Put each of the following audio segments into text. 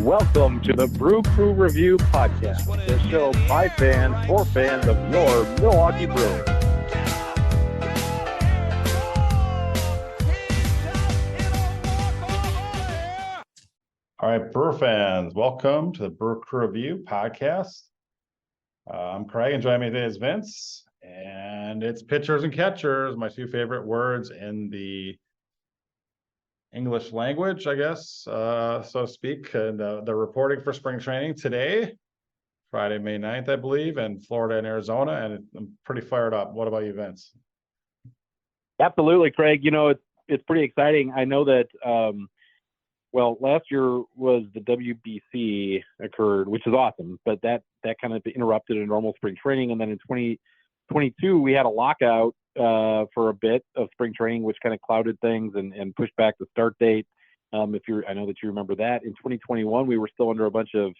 Welcome to the Brew Crew Review Podcast, the show by fans for fans of your Milwaukee Brewers. All right, Brewer fans, welcome to the Brew Crew Review Podcast. I'm Craig, and joining me today is Vince, and it's pitchers and catchers, my two favorite words in the English language, I guess, so to speak. And they're reporting for spring training today, Friday, May 9th, I believe, in Florida and Arizona, and I'm pretty fired up. What about you, Vince? Absolutely, Craig. You know, it's pretty exciting. I know that, last year was the WBC occurred, which is awesome, but that kind of interrupted a normal spring training. And then in 2022, we had a lockout for a bit of spring training, which kind of clouded things and pushed back the start date. I know that you remember that. In 2021, we were still under a bunch of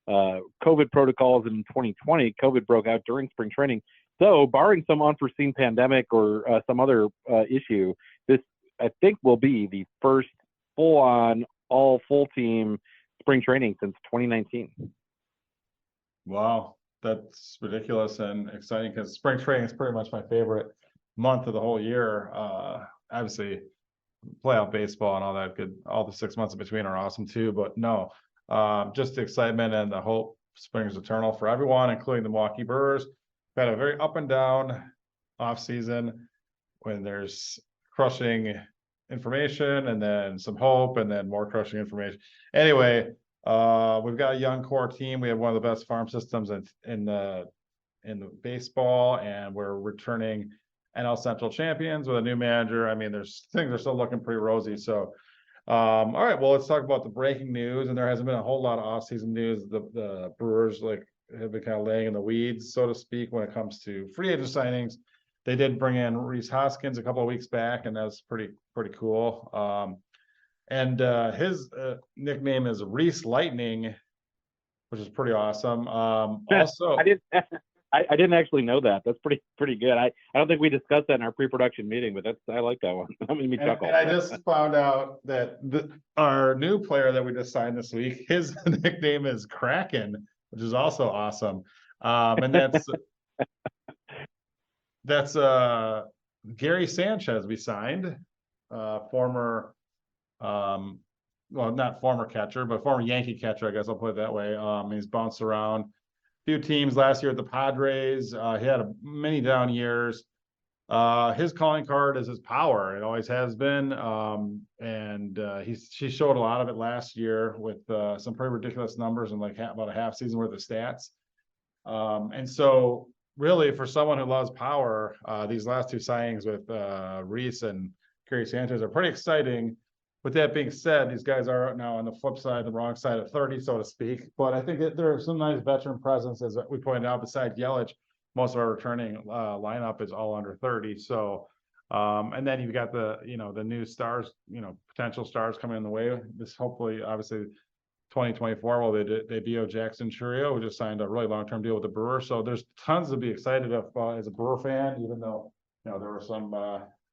COVID protocols, and in 2020, COVID broke out during spring training. So, barring some unforeseen pandemic or some other issue, this I think will be the first full-on, full-team spring training since 2019. Wow, that's ridiculous and exciting because spring training is pretty much my favorite month of the whole year. Obviously, playoff baseball and all that good, all the 6 months in between are awesome too. But no, just the excitement and the hope spring is eternal for everyone, including the Milwaukee Brewers. We've had a very up and down off season when there's crushing information and then some hope and then more crushing information. Anyway, we've got a young core team. We have one of the best farm systems in the baseball, and we're returning NL Central champions with a new manager. I mean, things are still looking pretty rosy. So, all right, well, let's talk about the breaking news. And there hasn't been a whole lot of offseason news. The Brewers have been kind of laying in the weeds, so to speak, when it comes to free agent signings. They did bring in Rhys Hoskins a couple of weeks back, and that's pretty cool. And his nickname is Rhys Lightning, which is pretty awesome. Also, I didn't actually know that. That's pretty good. I don't think we discussed that in our pre-production meeting, but I like that one. That made me chuckle. And I just found out that our new player that we just signed this week, his nickname is Kraken, which is also awesome. And that's Gary Sanchez we signed, former not former catcher, but former Yankee catcher, I guess I'll put it that way. He's bounced around a few teams last year at the Padres. He had many down years. His calling card is his power. It always has been. And he showed a lot of it last year with some pretty ridiculous numbers and about a half season worth of stats. And so really, for someone who loves power, these last two signings with Rhys and Gary Sanchez are pretty exciting. With that being said, these guys are now on the flip side, the wrong side of 30, so to speak. But I think that there are some nice veteran presence, as we pointed out. Besides Yelich, most of our returning lineup is all under 30. So, and then you've got the new stars, potential stars coming in the way. This hopefully, obviously, 2024, well, they debut Jackson Chourio, who just signed a really long-term deal with the Brewers. So there's tons to be excited about as a Brewer fan, even though, there were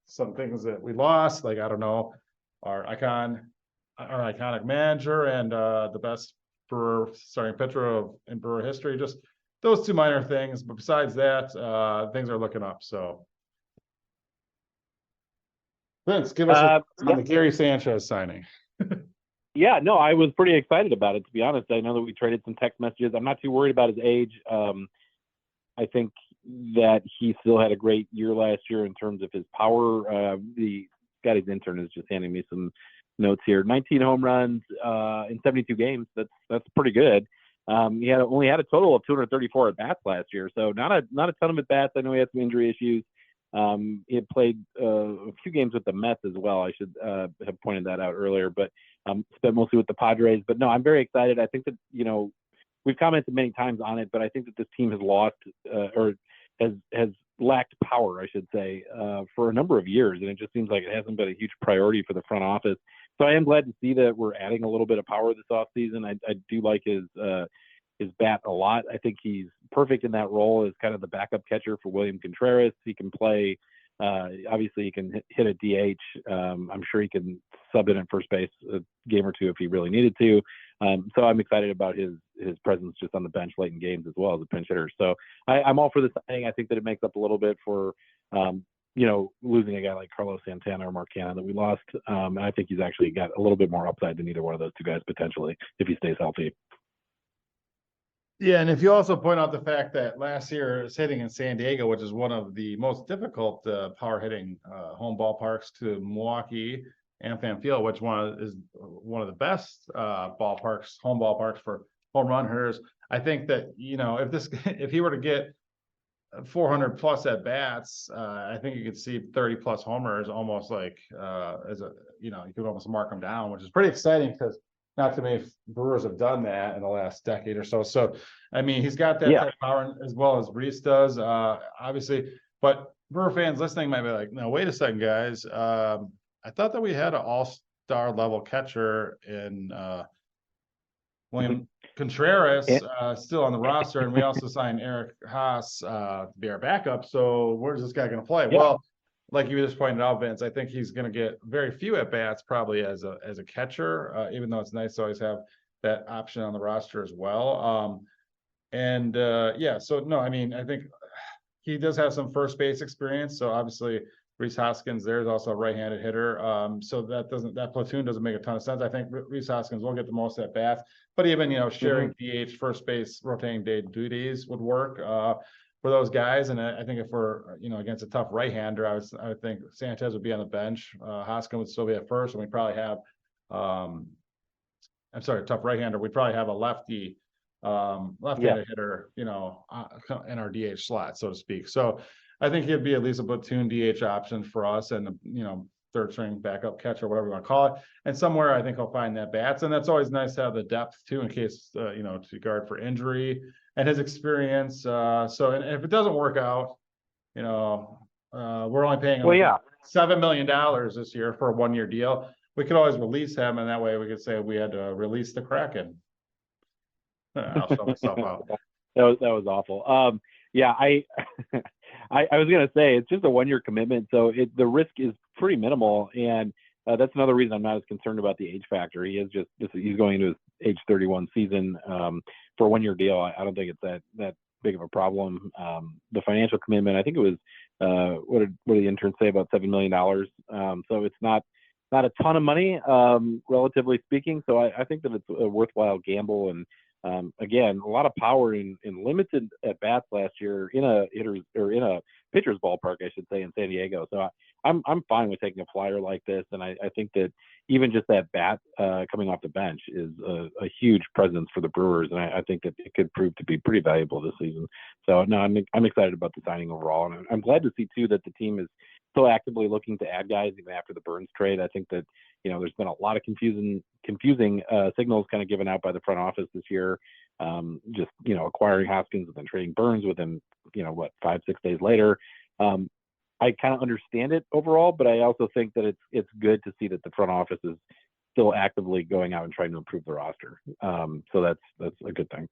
some things that we lost, like, I don't know, our iconic manager and the best Brewer starting pitcher in Brewer history. Just those two minor things. But besides that, things are looking up. So Vince, give us on the Gary Sanchez signing. Yeah, no, I was pretty excited about it, to be honest. I know that we traded some text messages. I'm not too worried about his age. I think that he still had a great year last year in terms of his power. Scotty's intern is just handing me some notes here. 19 home runs in 72 games. That's pretty good. He only had a total of 234 at bats last year, so not a ton of at bats. I know he had some injury issues. He had played a few games with the Mets as well. I should have pointed that out earlier, but spent mostly with the Padres. But no, I'm very excited. I think that, we've commented many times on it, but I think that this team has lost or has lacked power, I should say, for a number of years. And it just seems like it hasn't been a huge priority for the front office. So I am glad to see that we're adding a little bit of power this offseason. I do like his bat a lot. I think he's perfect in that role as kind of the backup catcher for William Contreras. He can play Obviously, he can hit a DH. I'm sure he can sub in at first base a game or two if he really needed to. So I'm excited about his presence just on the bench late in games as well as a pinch hitter. So I'm all for the signing. I think that it makes up a little bit for losing a guy like Carlos Santana or Mark Cannon that we lost. And I think he's actually got a little bit more upside than either one of those two guys potentially if he stays healthy. Yeah, and if you also point out the fact that last year is hitting in San Diego, which is one of the most difficult power hitting home ballparks to Milwaukee and Fan Field, which is one of the best home ballparks for home run hitters. I think that if he were to get 400 plus at bats, I think you could see 30 plus homers almost like you could almost mark them down, which is pretty exciting because not too many Brewers have done that in the last decade or so. So, I mean, he's got that type of power as well as Reese does, obviously. But Brewer fans listening might be like, no, wait a second, guys. I thought that we had an all-star level catcher in William Contreras still on the roster, and we also signed Eric Haas to be our backup. So where's this guy going to play? Yeah. Well, like you just pointed out, Vince, I think he's going to get very few at bats probably as a catcher, even though it's nice to always have that option on the roster as well. So no, I mean, I think he does have some first base experience. So obviously Rhys Hoskins there is also a right-handed hitter. So that platoon doesn't make a ton of sense. I think Rhys Hoskins will get the most at bats, but even sharing DH first base rotating day duties would work for those guys. And I think if we're against a tough right-hander, I would think Sanchez would be on the bench. Hoskins would still be at first, and we probably have tough right-hander. We'd probably have a lefty left-handed hitter, in our DH slot, so to speak. So I think he'd be at least a platoon DH option for us, and third string backup catcher, whatever you want to call it. And somewhere I think he'll find that bats, and that's always nice to have the depth too, in case to guard for injury and his experience. And if it doesn't work out, we're only paying $7 million this year for a 1-year deal. We could always release him, and that way we could say we had to release the Kraken. I'll show myself out. That was awful. I was gonna say it's just a 1-year commitment, so the risk is pretty minimal, and that's another reason I'm not as concerned about the age factor. He's going into his age 31 season for a 1-year deal. I don't think it's that big of a problem. The financial commitment, I think it was what did the interns say, about $7 million. So it's not a ton of money, relatively speaking. So I think that it's a worthwhile gamble. And again, a lot of power in limited at bats last year in a pitcher's ballpark, I should say, in San Diego. So I'm fine with taking a flyer like this, and I think that even just that bat coming off the bench is a huge presence for the Brewers, and I think that it could prove to be pretty valuable this season. So no, I'm excited about the signing overall, and I'm glad to see too that the team is still actively looking to add guys even after the Burns trade. I think that there's been a lot of confusing signals kind of given out by the front office this year. Just acquiring Hoskins and then trading Burns within 5-6 days later. I kind of understand it overall, but I also think that it's good to see that the front office is still actively going out and trying to improve the roster. So that's a good thing.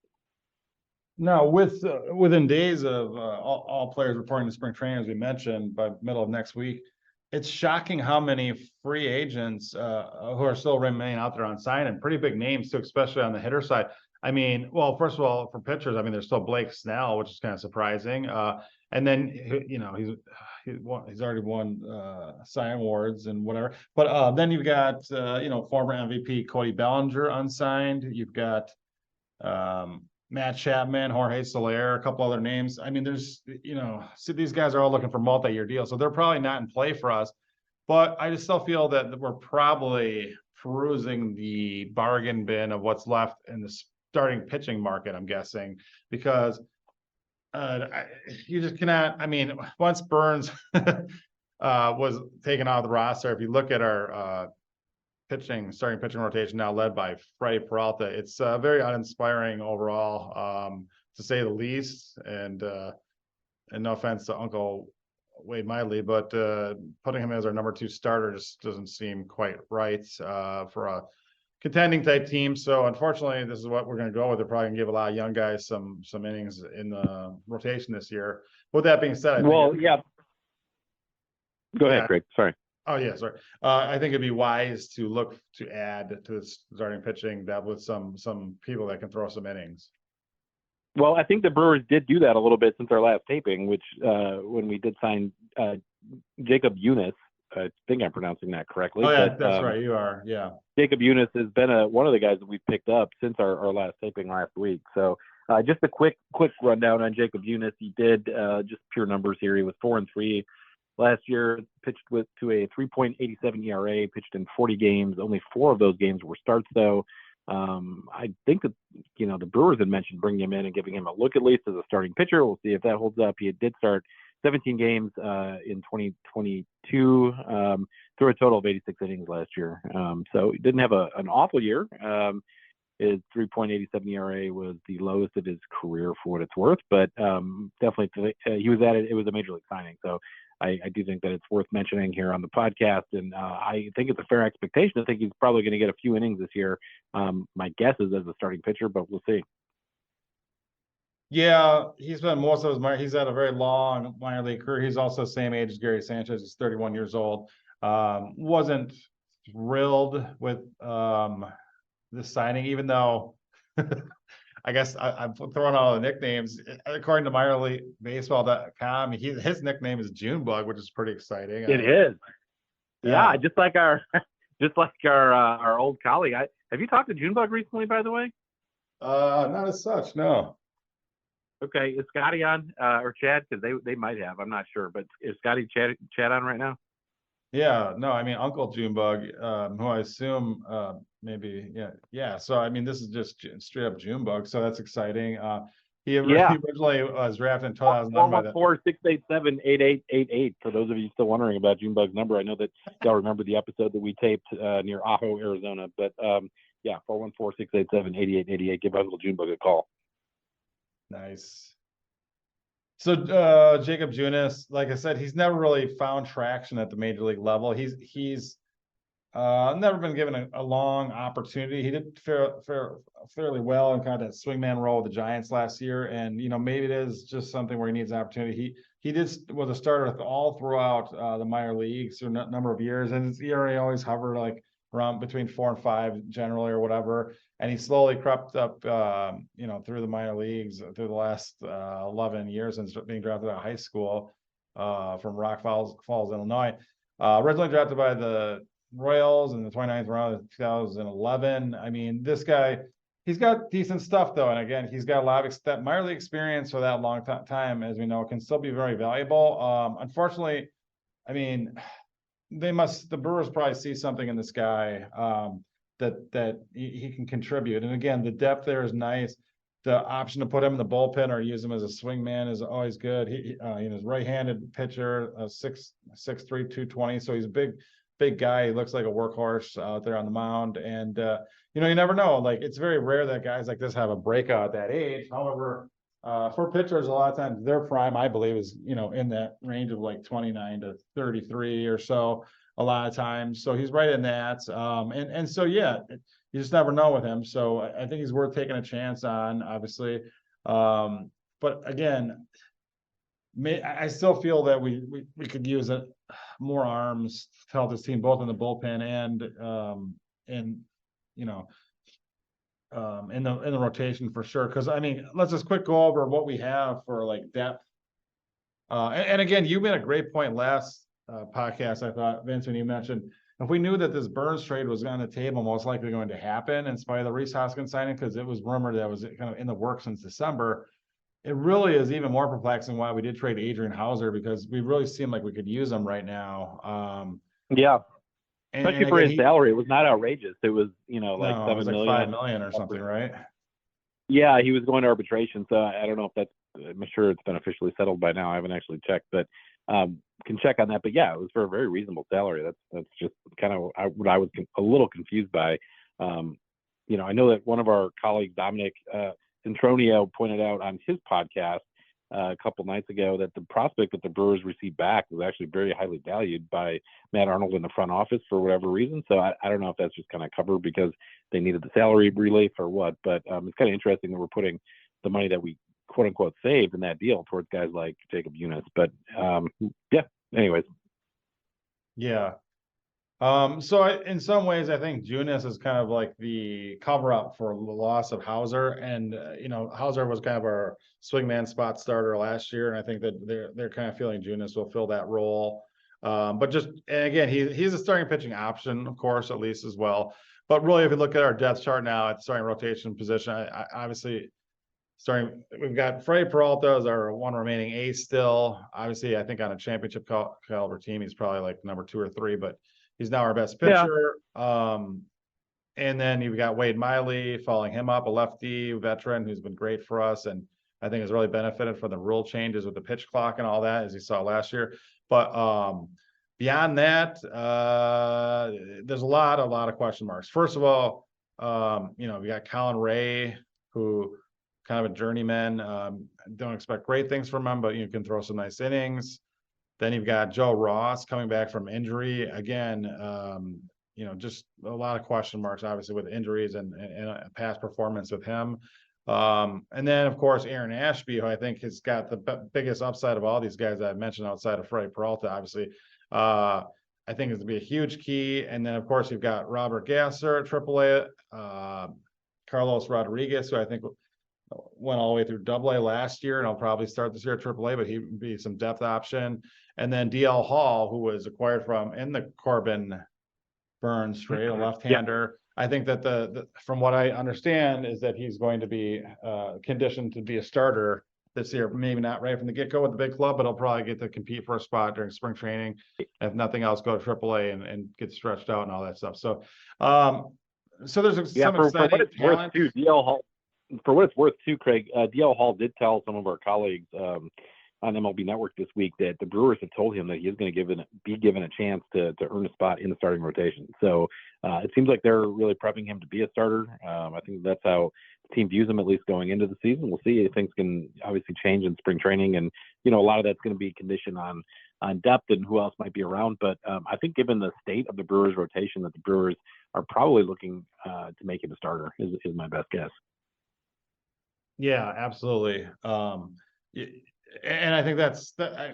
Now, within days of all players reporting to spring training, as we mentioned, by middle of next week, it's shocking how many free agents who are still remaining out there on sign, and pretty big names too, especially on the hitter side. I mean, well, first of all, for pitchers, I mean, there's still Blake Snell, which is kind of surprising. And then he's already won Cy awards and whatever. But then you've got former MVP Cody Bellinger unsigned. You've got Matt Chapman, Jorge Soler, a couple other names. I mean, there's, these guys are all looking for multi-year deals, so they're probably not in play for us. But I just still feel that we're probably perusing the bargain bin of what's left in the starting pitching market, I'm guessing, because you just cannot. I mean, once Burns was taken out of the roster, if you look at our starting pitching rotation now led by Freddie Peralta, it's very uninspiring overall, to say the least. And no offense to Uncle Wade Miley, but putting him as our number 2 starter just doesn't seem quite right for a contending type team. So unfortunately, this is what we're going to go with. They're probably going to give a lot of young guys some innings in the rotation this year. With that being said, Go ahead, Yeah. Craig. Sorry. Oh yeah, sorry. I think it'd be wise to look to add to the starting pitching depth with some people that can throw some innings. Well, I think the Brewers did do that a little bit since our last taping, which when we did sign Jacob Eunice. I think I'm pronouncing that correctly. Oh yeah, but, that's right. You are. Yeah. Jacob Eunice has been one of the guys that we've picked up since our last taping last week. So just a quick rundown on Jacob Eunice. He did just pure numbers here. He was 4-3 last year, pitched to a 3.87 ERA, pitched in 40 games. Only 4 of those games were starts, though. I think that, the Brewers had mentioned bringing him in and giving him a look at least as a starting pitcher. We'll see if that holds up. He did start 17 games in 2022, through a total of 86 innings last year. So he didn't have an awful year. His 3.87 ERA was the lowest of his career for what it's worth, but definitely he was it was a major league signing. So I do think that it's worth mentioning here on the podcast, and I think it's a fair expectation. I think he's probably going to get a few innings this year. My guess is as a starting pitcher, but we'll see. Yeah, he's been most of his he's had a very long minor league career. He's also the same age as Gary Sanchez. He's 31 years old. Wasn't thrilled with this signing, even though I guess I'm throwing out all the nicknames. According to MinorLeagueBaseball.com, his nickname is Junebug, which is pretty exciting. It is. Yeah, just like our old colleague. Have you talked to Junebug recently, by the way? Not as such, no. Okay, is Scotty on or Chad? Because they might have. I'm not sure, but is Scotty Chad on right now? Yeah, no, I mean Uncle Junebug, who I assume maybe, yeah. So I mean, this is just straight up Junebug, so that's exciting. He originally was drafted in 2009 by the 416878888. For those of you still wondering about Junebug's number, I know that y'all remember the episode that we taped near Ajo, Arizona. But 414-687-8888. Give Uncle Junebug a call. Nice. So Jacob Junis, like I said, he's never really found traction at the major league level. He's never been given a long opportunity. He did fairly well in kind of that swingman role with the Giants last year, and maybe it is just something where he needs an opportunity. He was a starter all throughout the minor leagues for a number of years, and his ERA always hovered like around between 4 and 5 generally or whatever. And he slowly crept up, through the minor leagues through the last 11 years since being drafted out of high school from Rock Falls, Illinois. Originally drafted by the Royals in the 29th round of 2011. I mean, this guy, he's got decent stuff though. And again, he's got a lot of that minor league experience for that long time, as we know, can still be very valuable. Unfortunately, I mean, the Brewers probably see something in this guy that he can contribute. And again, the depth there is nice. The option to put him in the bullpen or use him as a swingman is always good. He's right-handed pitcher, 6'3", 220. So he's a big guy. He looks like a workhorse out there on the mound. And you never know. Like, it's very rare that guys like this have a breakout at that age. However, for pitchers, a lot of times their prime, I believe, is in that range of like 29 to 33 or so. A lot of times, so he's right in that. And so you just never know with him. So I think he's worth taking a chance on, obviously. But again, I still feel that we could use more arms to help this team, both in the bullpen and in the rotation for sure. Because I mean, let's just quick go over what we have for like depth. And again, you made a great point last podcast. I thought, Vince, when you mentioned if we knew that this Burns trade was on the table, most likely going to happen in spite of the Rhys Hoskins signing, because it was rumored that was kind of in the works since December. It really is even more perplexing why we did trade Adrian Hauser, because we really seem like we could use him right now. Especially for his salary, it was not outrageous. It was, $7 million, $5 million or something, right? Yeah, he was going to arbitration, so I don't know if I'm sure it's been officially settled by now. I haven't actually checked, but can check on that. But yeah, it was for a very reasonable salary. That's just kind of what I was a little confused by. I know that one of our colleagues, Dominic Centronio, pointed out on his podcast a couple nights ago that the prospect that the Brewers received back was actually very highly valued by Matt Arnold in the front office for whatever reason. So I don't know if that's just kind of covered because they needed the salary relief or what, but it's kind of interesting that we're putting the money that we quote unquote saved in that deal towards guys like Jacob Eunice. But anyways. Yeah. In some ways, I think Junis is kind of like the cover up for the loss of Hauser, and Hauser was kind of our swingman spot starter last year, and I think that they're kind of feeling Junis will fill that role. But just and again, he's a starting pitching option, of course, at least as well. But really, if you look at our depth chart now at the starting rotation position, I obviously we've got Freddie Peralta as our one remaining ace still. Obviously, I think on a championship caliber team, he's probably like number 2 or 3, but he's now our best Yeah. pitcher. And then you've got Wade Miley following him up, a lefty veteran who's been great for us, and I think has really benefited from the rule changes with the pitch clock and all that, as you saw last year. But beyond that, there's a lot of question marks. First of all, we got Colin Ray, who kind of a journeyman. Don't expect great things from him, but you can throw some nice innings. Then you've got Joe Ross coming back from injury again. Just a lot of question marks, obviously, with injuries and past performance with him. And then, of course, Aaron Ashby, who I think has got the biggest upside of all these guys that I mentioned outside of Freddie Peralta, obviously. I think is to be a huge key. And then, of course, you've got Robert Gasser at AAA, Carlos Rodriguez, who I think went all the way through AA last year, and I'll probably start this year at AAA, but he would be some depth option. And then DL Hall, who was acquired in the Corbin Burns trade, a left-hander. Yeah. I think that from what I understand is that he's going to be conditioned to be a starter this year. Maybe not right from the get-go with the big club, but he'll probably get to compete for a spot during spring training. If nothing else, go to AAA and get stretched out and all that stuff. So, there's some exciting for what it's talent. Worth too, DL Hall. For what it's worth too, Craig, DL Hall did tell some of our colleagues on MLB Network this week that the Brewers had told him that he is going to be given a chance to earn a spot in the starting rotation. So it seems like they're really prepping him to be a starter. I think that's how the team views him, at least going into the season. We'll see. Things can obviously change in spring training, and a lot of that's going to be conditioned on depth and who else might be around. But I think given the state of the Brewers rotation, that the Brewers are probably looking to make him a starter is my best guess. Yeah, absolutely. And I think that's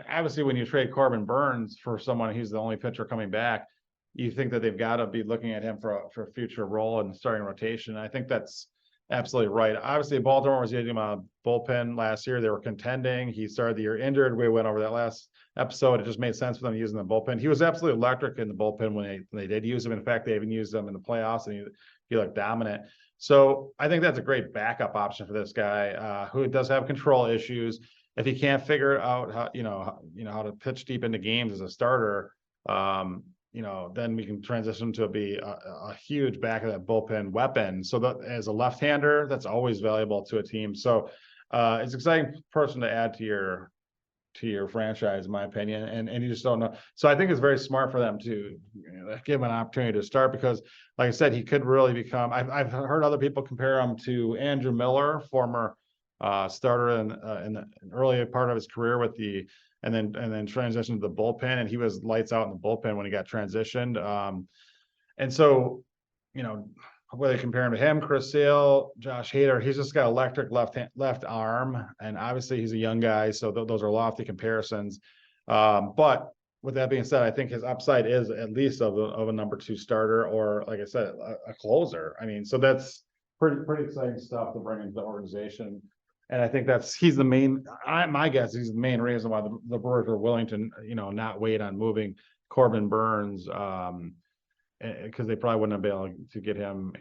obviously when you trade Corbin Burns for someone who's the only pitcher coming back, you think that they've got to be looking at him for a future role in the starting rotation. I think that's absolutely right. Obviously, Baltimore was using him on a bullpen last year. They were contending. He started the year injured. We went over that last episode. It just made sense for them using the bullpen. He was absolutely electric in the bullpen when they did use him. In fact, they even used him in the playoffs, and he looked dominant. So I think that's a great backup option for this guy who does have control issues. If he can't figure out how how to pitch deep into games as a starter, then we can transition to be a huge back of that bullpen weapon. So that as a left-hander, that's always valuable to a team. So it's an exciting person to add to your franchise, in my opinion, and you just don't know. So I think it's very smart for them to give him an opportunity to start, because, like I said, he could really become. I've heard other people compare him to Andrew Miller, former starter in the early part of his career with and then transitioned to the bullpen, and he was lights out in the bullpen when he got transitioned. And so, whether you compare him to him, Chris Sale, Josh Hader, he's just got electric left arm, and obviously he's a young guy, so those are lofty comparisons. But with that being said, I think his upside is at least of a number 2 starter, or, like I said, a closer. I mean, so that's pretty exciting stuff to bring into the organization. And I think he's the main. My guess, he's the main reason why the Brewers are willing to not wait on moving Corbin Burns. Because they probably wouldn't have been able to get him,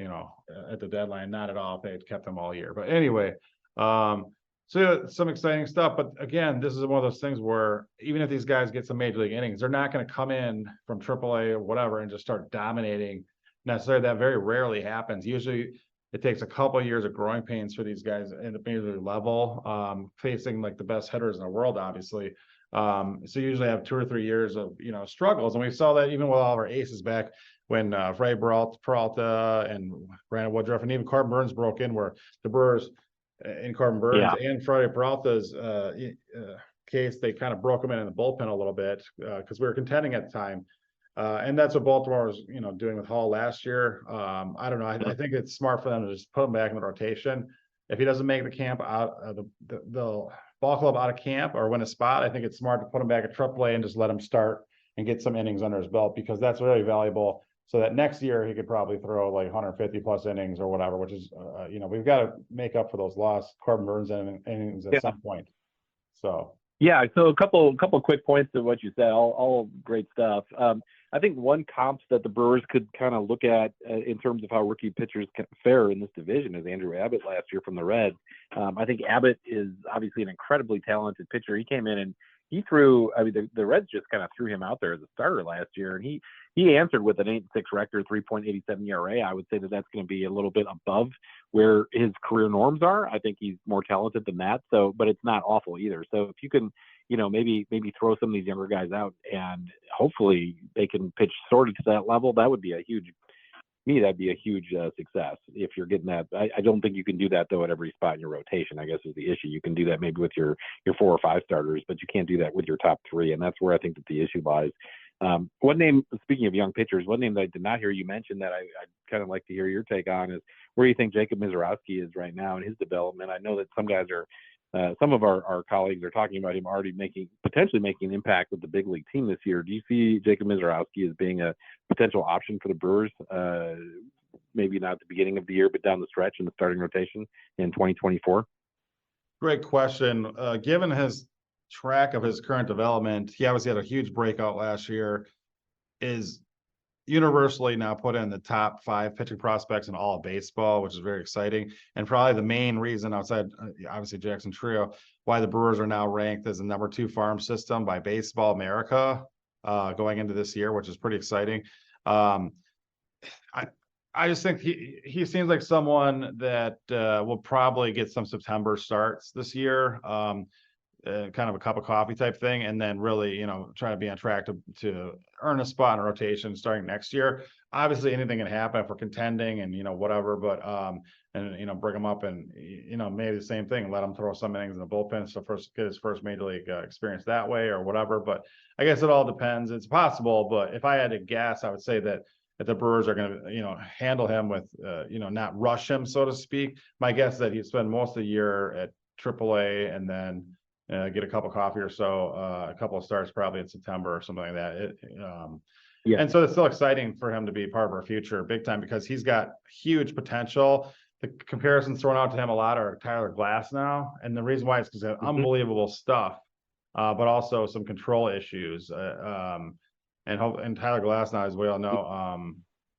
at the deadline. Not at all if they had kept him all year. But anyway, so some exciting stuff. But again, this is one of those things where even if these guys get some major league innings, they're not going to come in from AAA or whatever and just start dominating necessarily. That very rarely happens. Usually it takes a couple of years of growing pains for these guys at the major league level, facing like the best hitters in the world, obviously. So you usually have 2 or 3 years of struggles, and we saw that even with all of our aces back when Freddie Peralta and Brandon Woodruff and even Corbin Burns broke in, where the Brewers in Corbin Burns and Freddie Peralta's case, they kind of broke him in the bullpen a little bit because we were contending at the time. And that's what Baltimore was, doing with Hall last year. I don't know. I think it's smart for them to just put him back in the rotation. If he doesn't make the camp out, the ball club out of camp or win a spot, I think it's smart to put him back at AAA and just let him start and get some innings under his belt, because that's really valuable. So that next year he could probably throw like 150 plus innings or whatever, which is, we've got to make up for those lost Corbin Burns innings at some point. So. Yeah, so a couple quick points to what you said, all great stuff. I think one comps that the Brewers could kind of look at in terms of how rookie pitchers can fare in this division is Andrew Abbott last year from the Reds. I think Abbott is obviously an incredibly talented pitcher. He came in and he threw. I mean, the Reds just kind of threw him out there as a starter last year, and he answered with an 8-6 record, 3.87 ERA. I would say that that's going to be a little bit above where his career norms are. I think he's more talented than that. So, but it's not awful either. So if you can, maybe throw some of these younger guys out and hopefully they can pitch sort of to that level, that would be a huge. Me, that'd be a huge success if you're getting that. I don't think you can do that though at every spot in your rotation. I guess is the issue. You can do that maybe with your 4 or 5 starters, but you can't do that with your top 3, and that's where I think that the issue lies. One name, speaking of young pitchers, one name that I did not hear you mention that I'd kind of like to hear your take on is where you think Jacob Misiorowski is right now in his development. I know that some guys are. Some of our colleagues are talking about him already potentially making an impact with the big league team this year. Do you see Jacob Misiorowski as being a potential option for the Brewers? Maybe not at the beginning of the year, but down the stretch in the starting rotation in 2024? Great question. Given his track of his current development, he obviously had a huge breakout last year, is universally now put in the top 5 pitching prospects in all of baseball, which is very exciting. And probably the main reason outside, obviously Jackson Trio, why the Brewers are now ranked as the number 2 farm system by Baseball America going into this year, which is pretty exciting. I just think he seems like someone that will probably get some September starts this year. Kind of a cup of coffee type thing, and then really, try to be on track to earn a spot in a rotation starting next year. Obviously, anything can happen if we're contending and whatever, but bring him up and maybe the same thing, let him throw some innings in the bullpen, so get his first major league experience that way or whatever. But I guess it all depends. It's possible, but if I had to guess, I would say that the Brewers are going to handle him with not rush him, so to speak. My guess is that he'd spend most of the year at AAA and then get a cup of coffee or so, a couple of starts probably in September or something like that. Yeah. And so it's still exciting for him to be part of our future big time, because he's got huge potential. The comparisons thrown out to him a lot are Tyler Glass now. And the reason why is because he has unbelievable stuff, but also some control issues. And Tyler Glass now, as we all know,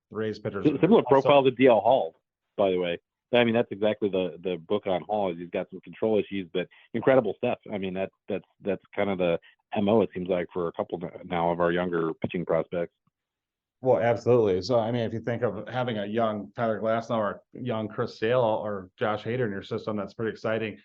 Rays pitchers. Similar profile to DL Hall, by the way. I mean, that's exactly the book on Hall. Is he's got some control issues, but incredible stuff. I mean, that's kind of the MO, it seems like, for a couple now of our younger pitching prospects. Well, absolutely. So, I mean, if you think of having a young Tyler Glasnow or young Chris Sale or Josh Hader in your system, that's pretty exciting.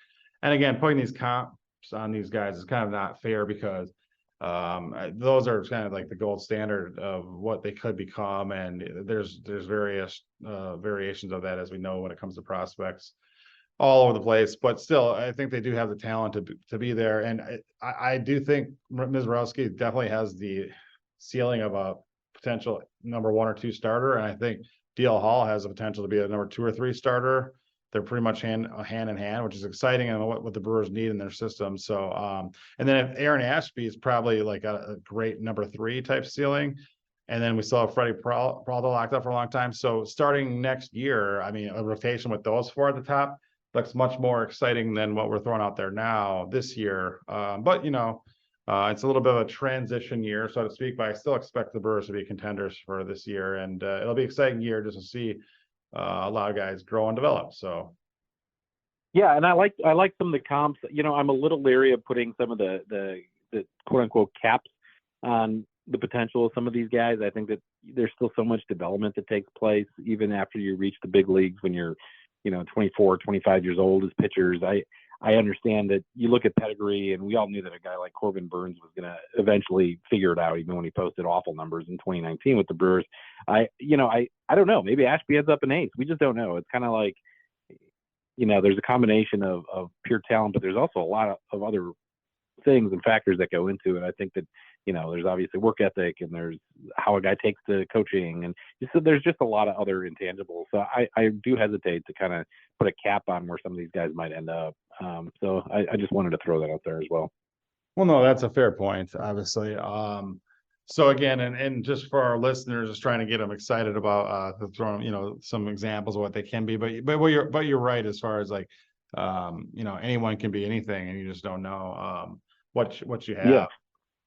And again, putting these comps on these guys is kind of not fair, because those are kind of like the gold standard of what they could become, and there's various variations of that, as we know, when it comes to prospects all over the place. But still, I think they do have the talent to be there, and I do think Misiorowski definitely has the ceiling of a potential number 1 or 2 starter, and I think DL Hall has the potential to be a number 2 or 3 starter. They're pretty much hand in hand, which is exciting, and what the Brewers need in their system. So, and then if Aaron Ashby is probably like a great number 3 type ceiling, and then we still have Freddie Peralta locked up for a long time. So starting next year, I mean, a rotation with those 4 at the top looks much more exciting than what we're throwing out there now this year. But it's a little bit of a transition year, so to speak. But I still expect the Brewers to be contenders for this year, and it'll be an exciting year just to see a lot of guys grow and develop. So yeah, and I like some of the comps. I'm a little leery of putting some of the quote unquote caps on the potential of some of these guys. I think that there's still so much development that takes place even after you reach the big leagues when you're 24, 25 years old as pitchers. I understand that you look at pedigree, and we all knew that a guy like Corbin Burns was going to eventually figure it out, even when he posted awful numbers in 2019 with the Brewers. I don't know. Maybe Ashby ends up an ace. We just don't know. It's kind of like, there's a combination of pure talent, but there's also a lot of other things and factors that go into it. I think that, there's obviously work ethic, and there's how a guy takes to coaching, and there's just a lot of other intangibles. So I do hesitate to kind of put a cap on where some of these guys might end up. So I just wanted to throw that out there as well. Well, no, that's a fair point, obviously. So again, and just for our listeners, just trying to get them excited about throwing, some examples of what they can be. But you're right as far as like, anyone can be anything, and you just don't know what you Yeah.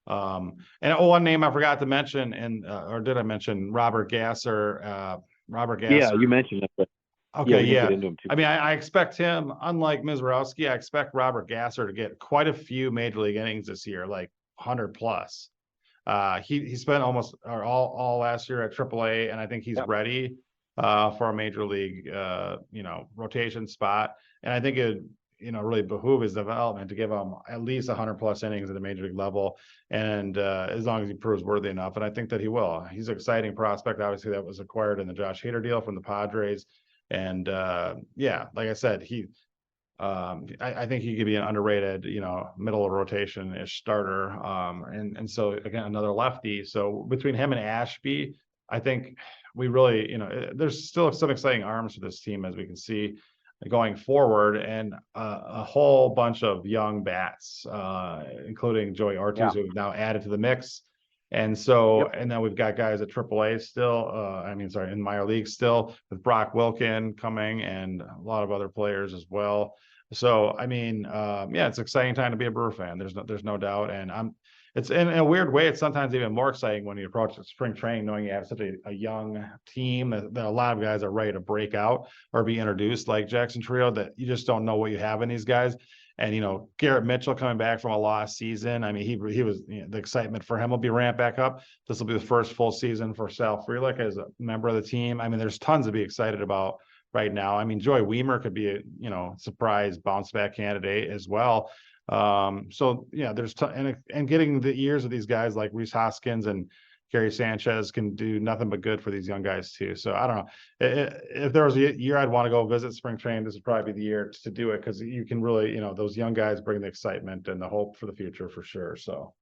have. And one name I forgot to mention, and or did I mention Robert Gasser? Robert Yeah, Gasser. you mentioned it, but yeah, Okay, we didn't yeah. get into him too I much. mean, I expect him, unlike Mizrowski, I expect Robert Gasser to get quite a few major league innings this year, like 100 plus. He spent almost or all last year at AAA, and I think he's Yeah. ready for a major league rotation spot. And I think it really behoove his development to give him at least 100 plus innings at the major league level, and as long as he proves worthy enough. And I think that he will. He's an exciting prospect, obviously, that was acquired in the Josh Hader deal from the Padres. And yeah, like I said, I think he could be an underrated, middle of rotation-ish starter. And so again, another lefty. So between him and Ashby, I think we really, there's still some exciting arms for this team, as we can see going forward, and a whole bunch of young bats, including Joey Ortiz, who we've now added to the mix. And so, Yep. and then we've got guys at AAA still, in minor league still, with Brock Wilkin coming and a lot of other players as well. So, I mean, yeah, it's an exciting time to be a Brewer fan. There's no doubt. And it's in a weird way, it's sometimes even more exciting when you approach spring training, knowing you have such a young team that a lot of guys are ready to break out or be introduced, like Jackson Trio, that you just don't know what you have in these guys. And Garrett Mitchell coming back from a lost season. I mean, he was the excitement for him will be ramped back up. This will be the first full season for Sal Frelick as a member of the team. I mean, there's tons to be excited about right now. I mean, Joey Weimer could be a surprise bounce back candidate as well. So yeah, there's and getting the ears of these guys like Rhys Hoskins and Gary Sanchez can do nothing but good for these young guys too. So I don't know if there was a year I'd want to go visit spring training, this would probably be the year to do it, because you can really, those young guys bring the excitement and the hope for the future for sure. So.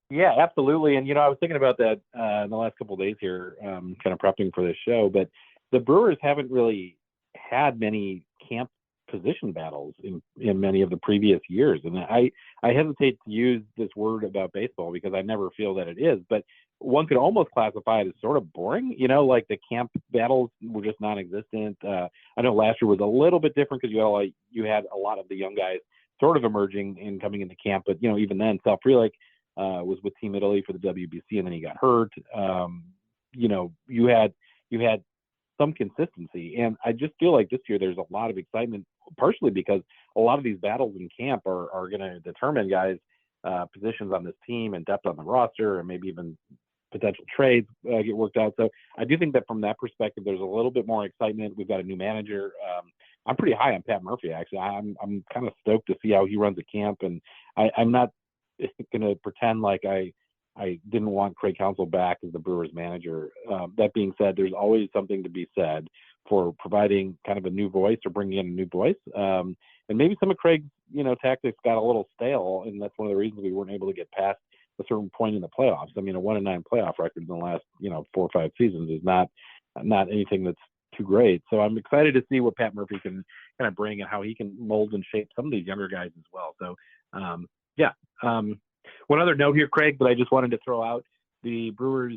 Yeah, absolutely. And I was thinking about that in the last couple of days here, kind of prepping for this show. But the Brewers haven't really had many camp position battles in many of the previous years, and I hesitate to use this word about baseball because I never feel that it is. But one could almost classify it as sort of boring. Like the camp battles were just non-existent. I know last year was a little bit different because you had a lot of the young guys sort of emerging and coming into camp. But even then, Sal Frelick was with Team Italy for the WBC, and then he got hurt. You had some consistency, and I just feel like this year there's a lot of excitement, partially because a lot of these battles in camp are going to determine guys' positions on this team and depth on the roster, and maybe even potential trades get worked out. So I do think that from that perspective, there's a little bit more excitement. We've got a new manager. I'm pretty high on Pat Murphy, actually. I'm kind of stoked to see how he runs a camp, and I'm not going to pretend like I didn't want Craig Counsell back as the Brewers manager. That being said, there's always something to be said for providing kind of a new voice or bringing in a new voice. And maybe some of Craig's, tactics got a little stale, and that's one of the reasons we weren't able to get past a certain point in the playoffs. I mean, a 1-9 playoff record in the last, 4 or 5 seasons is not anything that's too great. So I'm excited to see what Pat Murphy can kind of bring and how he can mold and shape some of these younger guys as well. So, yeah. One other note here, Craig, that I just wanted to throw out: the Brewers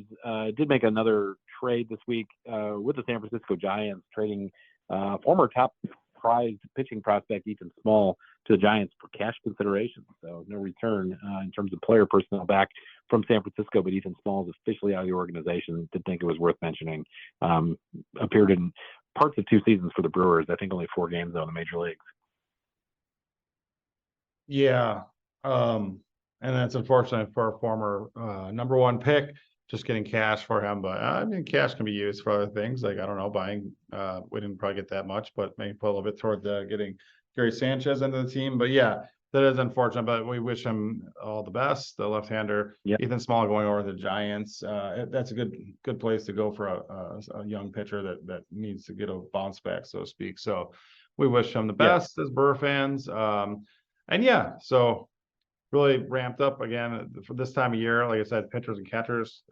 did make another trade this week with the San Francisco Giants, trading former top prize pitching prospect Ethan Small to the Giants for cash consideration. So no return in terms of player personnel back from San Francisco, but Ethan Small is officially out of the organization. Did think it was worth mentioning. Appeared in parts of 2 seasons for the Brewers. I think only 4 games though in the major leagues. Yeah. And that's unfortunate for a former number 1 pick, just getting cash for him. But I mean, cash can be used for other things. Like, I don't know, buying, we didn't probably get that much, but maybe put a little bit toward getting Gary Sanchez into the team. But yeah, that is unfortunate, but we wish him all the best. The left-hander, Yep. Ethan Small, going over to the Giants. That's a good place to go for a young pitcher that needs to get a bounce back, so to speak. So we wish him the best as Burr fans. And yeah, so really ramped up again for this time of year. Like I said, pitchers and catchers,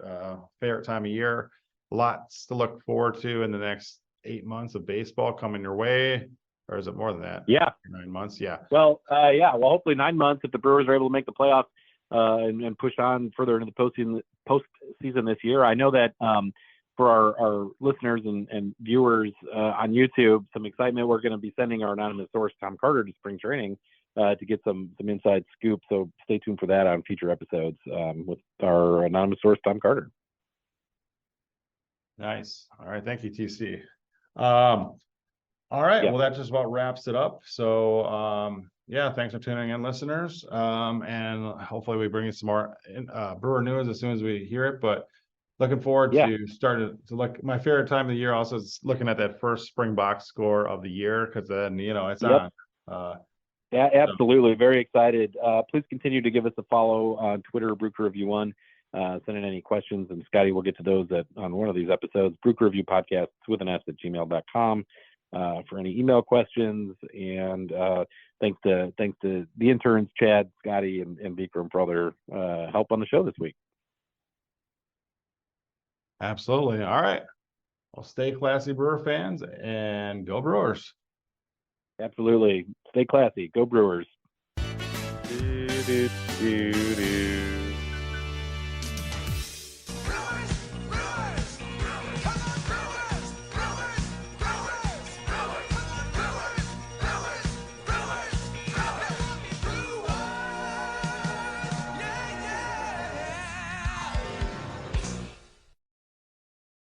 favorite time of year. Lots to look forward to in the next 8 months of baseball coming your way. Or is it more than that? Yeah. 9 months? Yeah. Well, hopefully 9 months if the Brewers are able to make the playoffs. and push on further into the postseason this year. I know that for our listeners and viewers on YouTube, some excitement. We're going to be sending our anonymous source, Tom Carter, to spring training to get some inside scoop. So stay tuned for that on future episodes with our anonymous source, Tom Carter. Nice. All right. Thank you, TC. All right. Yeah. Well, that just about wraps it up. So, yeah, thanks for tuning in, listeners. And hopefully we bring you some more Brewer news as soon as we hear it. But looking forward to starting to look. My favorite time of the year also is looking at that first spring box score of the year, because then, it's on. Yeah, absolutely. Very excited. Please continue to give us a follow on Twitter, BrewCrewReview1. Send in any questions, and Scotty will get to those on one of these episodes. BrewCrewReviewPodcasts with an s@gmail.com for any email questions. And thanks to the interns, Chad, Scotty, and Vikram for all their help on the show this week. Absolutely. All right. Well, stay classy, Brewer fans, and go Brewers. Absolutely. Stay classy. Go Brewers.